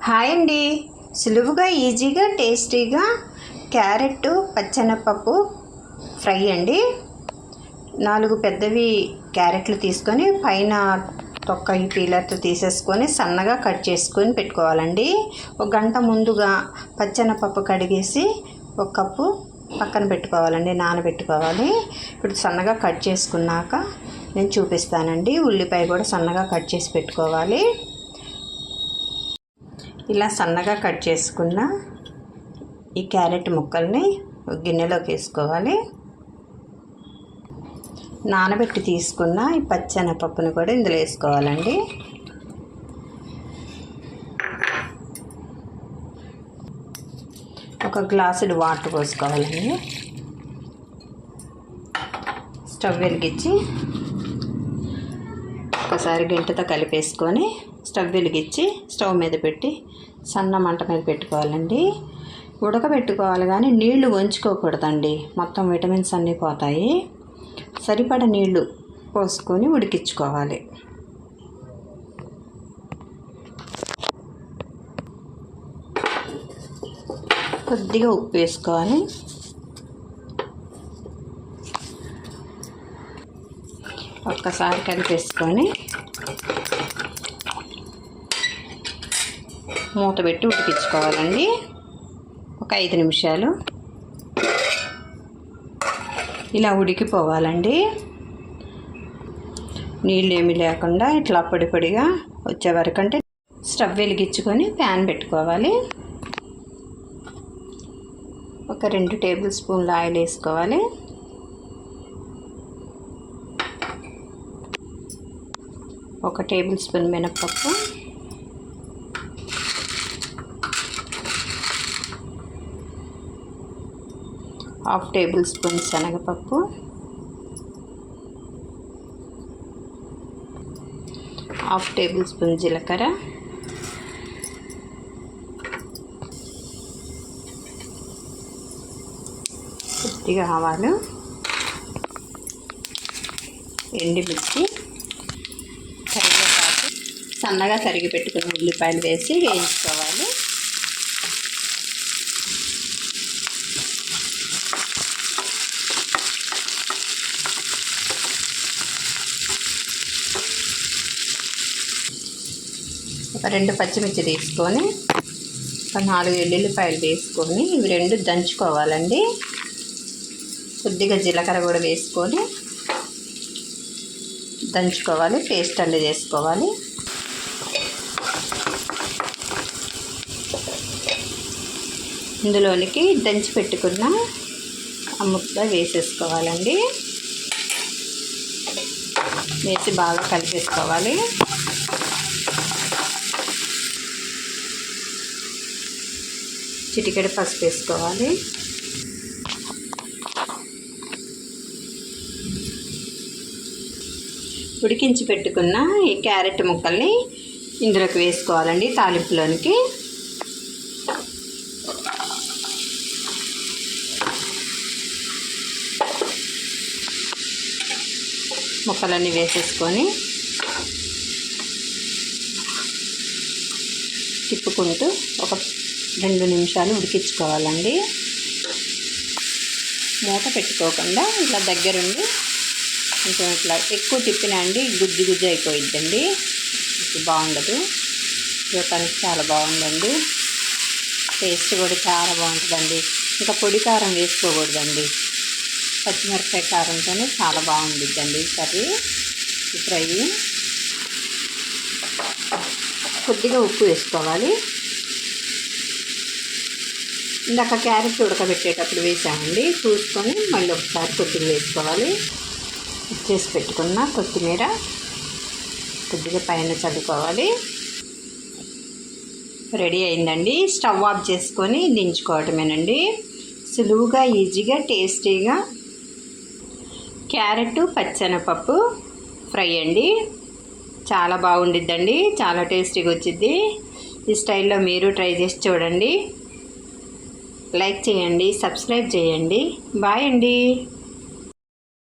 Hi అండి. సులువుగా ఈజీగా టేస్టీగా క్యారెట్ పచ్చెనపప్పు ఫ్రై అండి. 4 పెద్దవి క్యారెట్లు తీసుకొని పైన తొక్క ఈ పీలర్తో తీసేసుకొని సన్నగా కట్ చేసుకొని పెట్టుకోవాలండి. 1 గంట ముందుగా పచ్చెనపప్పు కడిగేసి 1 కప్పు పక్కన పెట్టుకోవాలండి, నానబెట్టుకోవాలి. ఇప్పుడు సన్నగా కట్ చేసుకున్నాక నేను చూపిస్తానండి. ఉల్లిపాయ కూడా సన్నగా కట్ చేసి పెట్టుకోవాలి. ఇలా సన్నగా కట్ చేసుకున్న ఈ క్యారెట్ ముక్కల్ని గిన్నెలోకి వేసుకోవాలి. నానబెట్టి తీసుకున్న ఈ పచ్చెనపప్పుని కూడా ఇందులో వేసుకోవాలండి. ఒక గ్లాసుడు వాటర్ పోసుకోవాలండి. స్టవ్ వెలిగించి ఒకసారి గంటతో కలిపేసుకొని స్టవ్ వెలిగించి స్టవ్ మీద పెట్టి సన్న మంట మీద పెట్టుకోవాలండి. ఉడకబెట్టుకోవాలి కానీ నీళ్లు వంచుకోకూడదండి, మొత్తం విటమిన్స్ అన్నీ పోతాయి. సరిపడ నీళ్లు పోసుకొని ఉడికించుకోవాలి. కొద్దిగా ఉప్పు వేసుకోవాలి. ఒక్కసారి కలిపేసుకొని మూత పెట్టి ఉడికించుకోవాలండి. ఒక 5 నిమిషాలు ఇలా ఉడికిపోవాలండి. నీళ్ళు ఏమీ లేకుండా ఇట్లా పొడి పొడిగా వచ్చే వరకు, అంటే స్టవ్ వెలిగించుకొని ప్యాన్ పెట్టుకోవాలి. ఒక 2 టేబుల్ స్పూన్ల ఆయిల్ వేసుకోవాలి. ఒక టేబుల్ స్పూన్ మినపప్పు, హాఫ్ టేబుల్ స్పూన్ శనగపప్పు, హాఫ్ టేబుల్ స్పూన్ జీలకర్ర, కొద్దిగా ఆవాలు, ఎండుమిర్చి, కరివేపాకు, సన్నగా తరిగి పెట్టుకున్న ఉల్లిపాయలు వేసి వేయించుకోవాలి. ఒక 2 పచ్చిమిర్చి తీసుకొని ఒక 4 ఎల్లుల్లిపాయలు వేసుకొని ఇవి 2 దంచుకోవాలండి. కొద్దిగా జీలకర్ర కూడా వేసుకొని దంచుకోవాలి, పేస్ట్ అల్లి చేసుకోవాలి. ఇందులోనికి దంచి పెట్టుకున్న ఆ ముక్క వేసేసుకోవాలండి. వేసి బాగా కలిపేసుకోవాలి. చిటికెడు పసుపు వేసుకోవాలి. ఉడికించి పెట్టుకున్న ఈ క్యారెట్ ముక్కల్ని ఇందులోకి వేసుకోవాలండి. తాలింపులోనికి ముక్కలన్నీ వేసేసుకొని తిప్పుకుంటూ ఒక 2 నిమిషాలు ఉడికించుకోవాలండి. మూత పెట్టుకోకుండా ఇట్లా దగ్గరుండి కొంచెం ఇట్లా ఎక్కువ తిప్పినా అండి గుజ్జు గుజ్జు అయిపోయిద్దండి, బాగుండదు. చూడటానికి చాలా బాగుందండి, టేస్ట్ కూడా చాలా బాగుంటుందండి. ఇంకా పొడి కారం వేసుకోకూడదండి, పచ్చిమిరపకాయ కారంతోనే చాలా బాగుండిద్దండి కర్రీ. ఫ్రై కొద్దిగా ఉప్పు వేసుకోవాలి. ఇందాక క్యారెట్ ఉడకబెట్టేటప్పుడు వేసామండి, చూసుకొని మళ్ళీ ఒకసారి కొద్దిగా వేసుకోవాలి. చేసి పెట్టుకున్న కొత్తిమీర కొద్దిగా పైన చల్లుకోవాలి. రెడీ అయిందండి. స్టవ్ ఆఫ్ చేసుకొని దించుకోవటమేనండి. సులువుగా ఈజీగా టేస్టీగా క్యారెట్ పచ్చెనపప్పు ఫ్రై అండి. చాలా బాగుండిద్దండి, చాలా టేస్టీగా వచ్చిద్ది. ఈ స్టైల్లో మీరు ట్రై చేసి చూడండి. లైక్ చేయండి, సబ్స్క్రైబ్ చేయండి. బాయ్ అండి.